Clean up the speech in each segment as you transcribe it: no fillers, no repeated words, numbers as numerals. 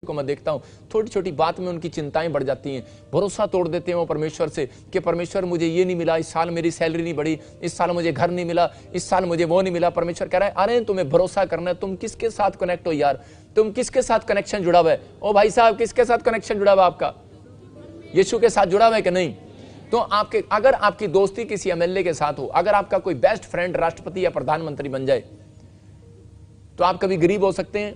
को मैं देखता हूं, छोटी छोटी बात में उनकी चिंताएं बढ़ जाती हैं, भरोसा तोड़ देते हैं वो परमेश्वर से कि परमेश्वर मुझे ये नहीं मिला, इस साल मेरी सैलरी नहीं बढ़ी, इस साल मुझे घर नहीं मिला, इस साल मुझे वो नहीं मिला। परमेश्वर कह रहा है अरे तुम्हें भरोसा करना है, तुम किसके साथ कनेक्ट हो यार, तुम किसके साथ कनेक्शन जुड़ा हुआ है? ओ भाई साहब, किसके साथ कनेक्शन जुड़ा हुआ है आपका? यीशु के साथ जुड़ा हुआ है कि नहीं? तो आपके अगर आपकी दोस्ती किसी एमएलए के साथ हो, अगर आपका कोई बेस्ट फ्रेंड राष्ट्रपति या प्रधानमंत्री बन जाए, तो आप कभी गरीब हो सकते हैं।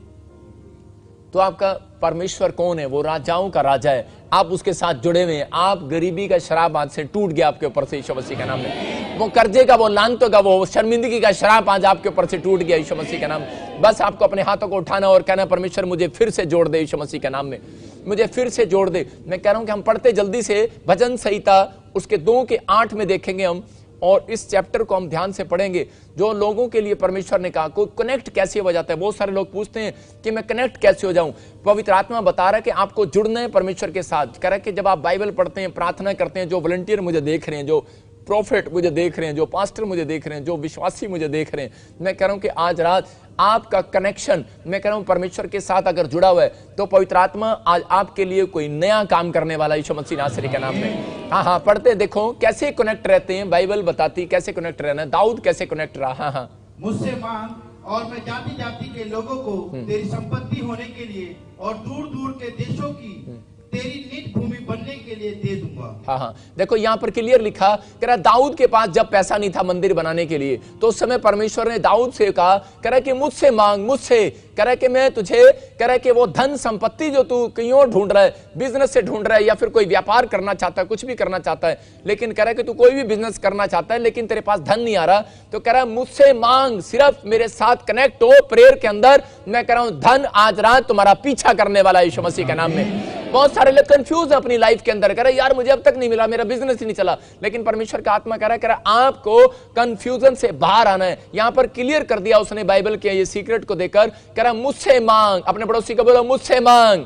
तो आपका परमेश्वर कौन है? वो राजाओं का राजा है, आप उसके साथ जुड़े हुए हैं। आप गरीबी का शराब आज से टूट गया आपके ऊपर से यीशु मसीह के नाम में। वो कर्जे का, वो लानतों का, वो शर्मिंदगी का शराब आज आपके ऊपर से टूट गया यीशु मसीह के नाम में। बस आपको अपने हाथों को उठाना और कहना परमेश्वर मुझे फिर से जोड़ दे यीशु मसीह के नाम में, मुझे फिर से जोड़ दे। मैं कह रहा हूं कि हम पढ़ते जल्दी से भजन संहिता उसके 2:8 में देखेंगे हम, और इस चैप्टर को हम ध्यान से पढ़ेंगे। जो लोगों के लिए परमेश्वर ने कहा को कनेक्ट कैसे हो जाता है। बहुत सारे लोग पूछते हैं कि मैं कनेक्ट कैसे हो जाऊं। पवित्र आत्मा बता रहा है कि आपको जुड़ना है परमेश्वर के साथ। कह रहा है कि जब आप बाइबल पढ़ते हैं, प्रार्थना करते हैं, जो वॉलंटियर मुझे देख रहे हैं, जो प्रॉफिट मुझे देख रहे हैं, जो पास्टर मुझे देख रहे हैं, जो विश्वासी मुझे देख रहे हैं, मैं कह रहा हूं कि आज रात आपका कनेक्शन, मैं कह रहा हूं परमेश्वर के साथ अगर जुड़ा हुआ है, तो पवित्र आत्मा आज आपके लिए कोई नया काम करने वाला यीशु मसीह नासरी के नाम में। हाँ, पढ़ते देखो कैसे कनेक्ट रहते हैं, बाइबल बताती कैसे कनेक्ट रहना है। दाऊद कैसे कनेक्ट रहा? हाँ, मुझसे मांग और मैं जाति जाति के लोगों को तेरी संपत्ति होने के लिए और दूर दूर के देशों की तेरी निज भूमि बनने के लिए दे दूंगा। हाँ, देखो यहाँ पर क्लियर लिखा, कह रहा दाऊद के पास जब पैसा नहीं था मंदिर बनाने के लिए, तो उस समय परमेश्वर ने दाऊद से कहा, कह रहा कि मुझसे मांग, मुझसे, कह रहा कि मैं तुझे, कह रहा कि वो धन संपत्ति जो तू कहीं और ढूंढ रहा है, बिजनेस से ढूंढ रहा है, या फिर कोई व्यापार करना चाहता है, कुछ भी करना चाहता है, लेकिन कह रहा है कि तू कोई भी बिजनेस करना चाहता है लेकिन तेरे पास धन नहीं आ रहा, तो कह रहा है मुझसे मांग, सिर्फ मेरे साथ कनेक्ट हो प्रेयर के अंदर। मैं कह रहा हूं धन आज रात तुम्हारा पीछा करने वाला यीशु मसीह के नाम में। बहुत सारे लोग कंफ्यूज है अपनी लाइफ के अंदर, कह रहे यार मुझे अब तक नहीं मिला, मेरा बिजनेस ही नहीं चला, लेकिन परमेश्वर का आत्मा कह रहा है आपको कंफ्यूजन से बाहर आना है। यहां पर क्लियर कर दिया उसने बाइबल के ये सीक्रेट को देकर, कह रहा मुझसे मांग। अपने पड़ोसी को बोलो मुझसे मांग,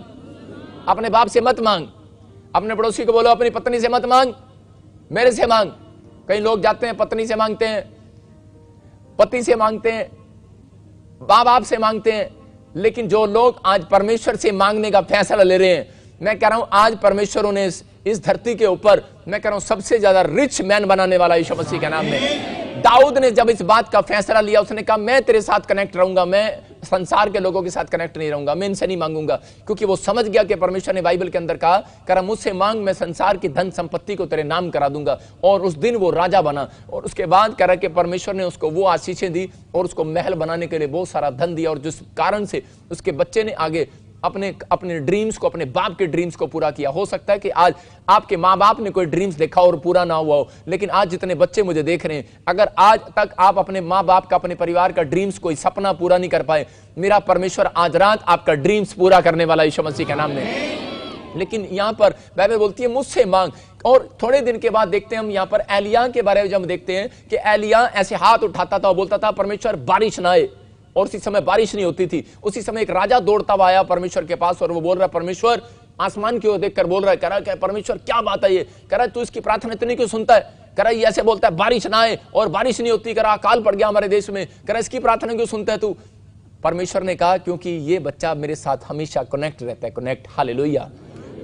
अपने बाप से मत मांग, अपने पड़ोसी को बोलो अपनी पत्नी से मत मांग, मेरे से मांग। कई लोग जाते हैं पत्नी से मांगते हैं, पति से मांगते हैं, बाप बाप से मांगते हैं, लेकिन जो लोग आज परमेश्वर से मांगने का फैसला ले रहे हैं, मैं कह रहा हूं आज परमेश्वर ने इस धरती के ऊपर, मैं कह रहा हूं सबसे ज्यादा रिच मैन बनाने वाला यीशु मसीह के नाम में। दाऊद ने जब इस बात का फैसला लिया, उसने कहा मैं तेरे साथ कनेक्ट रहूंगा, मैं संसार के लोगों के साथ कनेक्ट नहीं रहूंगा, मैं इनसे नहीं मांगूंगा, क्योंकि वो समझ गया कि परमेश्वर ने बाइबल के अंदर कहा, कह रहा मुझसे मांग, मैं संसार की धन संपत्ति को तेरे नाम करा दूंगा। और उस दिन वो राजा बना, और उसके बाद कह रहा कि परमेश्वर ने उसको वो आशीषें दी और उसको महल बनाने के लिए बहुत सारा धन दिया, और जिस कारण से उसके बच्चे ने आगे अपने ड्रीम्स को, अपने बाप के ड्रीम्स को पूरा किया। हो सकता है कि आज आपके माँ बाप ने कोई ड्रीम्स देखा और पूरा ना हुआ हो, लेकिन आज जितने बच्चे मुझे देख रहे हैं, अगर आज तक आप अपने माँ बाप का, अपने परिवार का ड्रीम्स, कोई सपना पूरा नहीं कर पाए, मेरा परमेश्वर आज रात आपका ड्रीम्स पूरा करने वाला यीशु मसीह के नाम में। लेकिन यहां पर बाइबल बोलती है मुझसे मांग। और थोड़े दिन के बाद देखते हैं हम यहां पर एलिया के बारे में, जब देखते हैं कि एलिया ऐसे हाथ उठाता था और बोलता था परमेश्वर बारिश ना आए, और उसी समय बारिश नहीं होती थी। उसी समय एक राजा दौड़ता हुआ आया परमेश्वर के पास, और वो बोल रहा परमेश्वर, आसमान की ओर देखकर बोल रहा है, कह रहा है परमेश्वर क्या बात है ये, कह रहा है तू इसकी प्रार्थना इतनी क्यों सुनता है, कह रहा है ये ऐसे बोलता है बारिश ना आए और बारिश नहीं होती, कह रहा अकाल पड़ गया हमारे देश में, कह रहा इसकी प्रार्थना क्यों सुनता है तू। परमेश्वर ने कहा क्योंकि ये बच्चा मेरे साथ हमेशा कनेक्ट रहता है। Connect, hallelujah.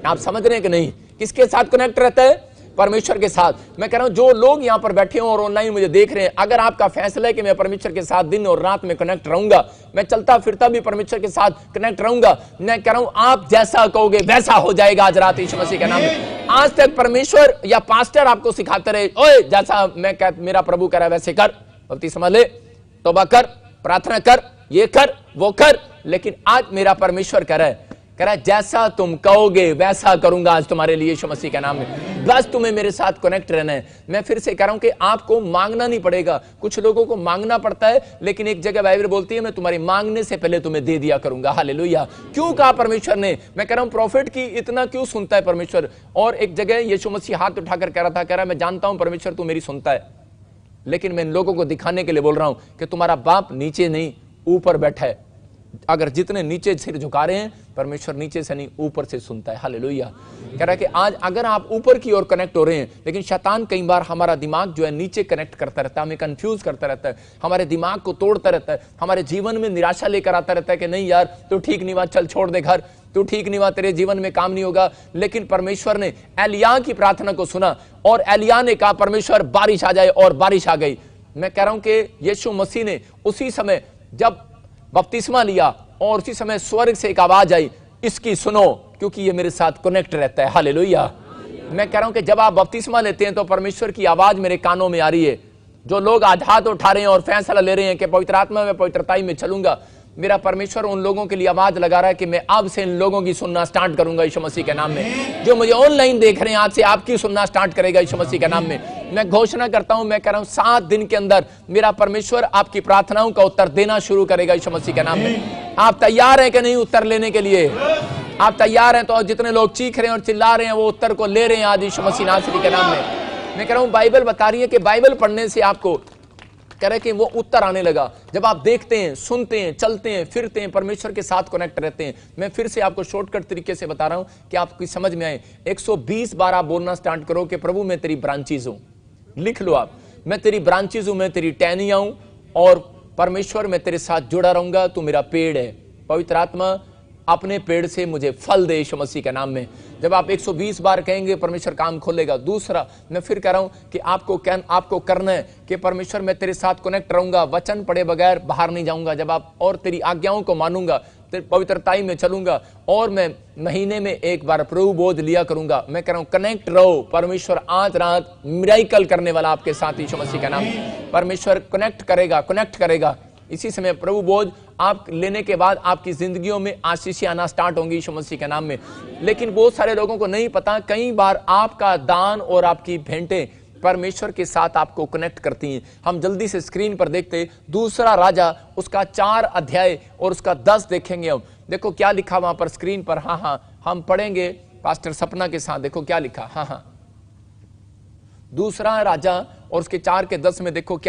आप समझ रहे हैं कि नहीं? किसके साथ कनेक्ट रहता है? परमेश्वर के साथ। मैं कह रहा हूं जो लोग यहां पर बैठे हो और ऑनलाइन मुझे देख रहे हैं, अगर आपका फैसला है कि मैं परमेश्वर के साथ दिन और रात में कनेक्ट रहूंगा, मैं चलता फिरता भी परमेश्वर के साथ कनेक्ट रहूंगा, मैं कह रहा हूं आप जैसा कहोगे वैसा हो जाएगा आज रात यीशु मसीह के नाम में। आज तक परमेश्वर या पास्टर आपको सिखाते रहे, ओए जैसा मेरा प्रभु कह रहा है वैसे कर, गलती समझ ले, तौबा कर, प्रार्थना कर, ये कर, वो कर, लेकिन आज मेरा परमेश्वर कह रहा है जैसा तुम कहोगे वैसा करूंगा आज तुम्हारे लिए यीशु मसीह के नाम में। बस तुम्हें मेरे साथ कनेक्ट रहना है। मैं फिर से कह रहा हूं कि आपको मांगना नहीं पड़ेगा, कुछ लोगों को मांगना पड़ता है, लेकिन एक जगह बाइबल बोलती है मैं तुम्हारे मांगने से पहले तुम्हें दे दिया करूंगा। हालेलुया। क्यों कहा परमेश्वर ने? मैं कह रहा हूं प्रॉफिट की इतना क्यों सुनता है परमेश्वर? और एक जगह यीशु मसीह हाथ उठाकर कह रहा था, मैं जानता हूं परमेश्वर तू मेरी सुनता है, लेकिन मैं इन लोगों को दिखाने के लिए बोल रहा हूं कि तुम्हारा बाप नीचे नहीं ऊपर बैठा है। अगर जितने नीचे सिर झुका रहे हैं, परमेश्वर नीचे से नहीं ऊपर से सुनता है। हालेलुया। कह रहा है कि आज अगर आप ऊपर की ओर कनेक्ट हो रहे हैं, लेकिन शैतान कई बार हमारा दिमाग जो है नीचे कनेक्ट करता रहता है, हमें कंफ्यूज करता रहता है, हमारे दिमाग को तोड़ता रहता है, हमारे जीवन में निराशा लेकर आता रहता है कि नहीं यार तू ठीक नहीं हुआ, चल छोड़ दे घर, तू ठीक नहीं हुआ, तेरे जीवन में काम नहीं होगा। लेकिन परमेश्वर ने एलिय्याह की प्रार्थना को सुना और एलिय्याह ने कहा परमेश्वर बारिश आ जाए, और बारिश आ गई। मैं कह रहा हूं कि यीशु मसीह ने उसी समय जब बपतिस्मा लिया और उसी समय स्वर्ग से एक आवाज आई, इसकी सुनो क्योंकि ये मेरे साथ कनेक्ट रहता है। हालेलुया। मैं कह रहा हूं कि जब आप बपतिस्मा लेते हैं तो परमेश्वर की आवाज मेरे कानों में आ रही है। जो लोग आज हाथ उठा रहे हैं और फैसला ले रहे हैं कि पवित्र आत्मा में पवित्रताई में चलूंगा, मेरा परमेश्वर उन लोगों के लिए आवाज लगा रहा है कि मैं अब से इन लोगों की सुनना स्टार्ट करूंगा यीशु मसीह के नाम में। जो मुझे ऑनलाइन देख रहे हैं आज से आपकी सुनना स्टार्ट करेगा यीशु मसीह के नाम में। मैं घोषणा करता हूं, मैं कह रहा हूं 7 दिन के अंदर मेरा परमेश्वर आपकी प्रार्थनाओं का उत्तर देना शुरू करेगा यीशु मसीह के नाम में। आप तैयार हैं कि नहीं उत्तर लेने के लिए? आप तैयार हैं तो जितने लोग चीख रहे हैं और चिल्ला रहे हैं वो उत्तर को ले रहे हैं आज यीशु मसीह नासरी के नाम में। मैं कह रहा हूं बाइबल बता रही है कि बाइबल पढ़ने से आपको कह रहे कि वो उत्तर आने लगा। जब आप देखते हैं, सुनते हैं, चलते हैं, फिरते हैं, परमेश्वर के साथ कनेक्ट रहते हैं। मैं फिर से आपको शॉर्टकट तरीके से बता रहा हूं कि आपकी समझ में आए। 120 बार आप बोलना स्टार्ट करो कि प्रभु मैं तेरी ब्रांचेज हूं। लिख लो आप, मैं तेरी ब्रांचेज हूं, मैं तेरी टहनियां हूं और परमेश्वर मैं तेरे साथ जुड़ा रहूंगा, तू मेरा पेड़ है। पवित्र आत्मा अपने पेड़ से मुझे फल दे यीशु मसीह के नाम में। जब आप 120 बार कहेंगे परमेश्वर काम खोलेगा। दूसरा, मैं फिर कह रहा हूं कि आपको करना है कि परमेश्वर मैं तेरे साथ कनेक्ट रहूंगा, वचन पढ़े बगैर बाहर नहीं जाऊंगा। जब आप और तेरी आज्ञाओं को मानूंगा, तेरी पवित्रताई में चलूंगा और मैं महीने में एक बार प्रभु बोध लिया करूंगा। मैं कह रहा हूं कनेक्ट रहो। परमेश्वर आज रात मिराइकल करने वाला आपके साथ यीशु मसीह का नाम। परमेश्वर कनेक्ट करेगा। इसी समय प्रभु बोझ आप लेने के बाद आपकी जिंदगियों में आशीषें आना स्टार्ट होंगी यीशु मसीह के नाम में। लेकिन बहुत सारे लोगों को नहीं पता, कई बार आपका दान और आपकी भेंटें परमेश्वर के साथ आपको कनेक्ट करती हैं। हम जल्दी से स्क्रीन पर देखते दूसरा राजा उसका 4 अध्याय और उसका 10 देखेंगे हम। देखो क्या लिखा वहां पर स्क्रीन पर। हाँ हम पढ़ेंगे पास्टर सपना के साथ। देखो क्या लिखा। हाँ दूसरा राजा और उसके 4 के 10 में देखो क्या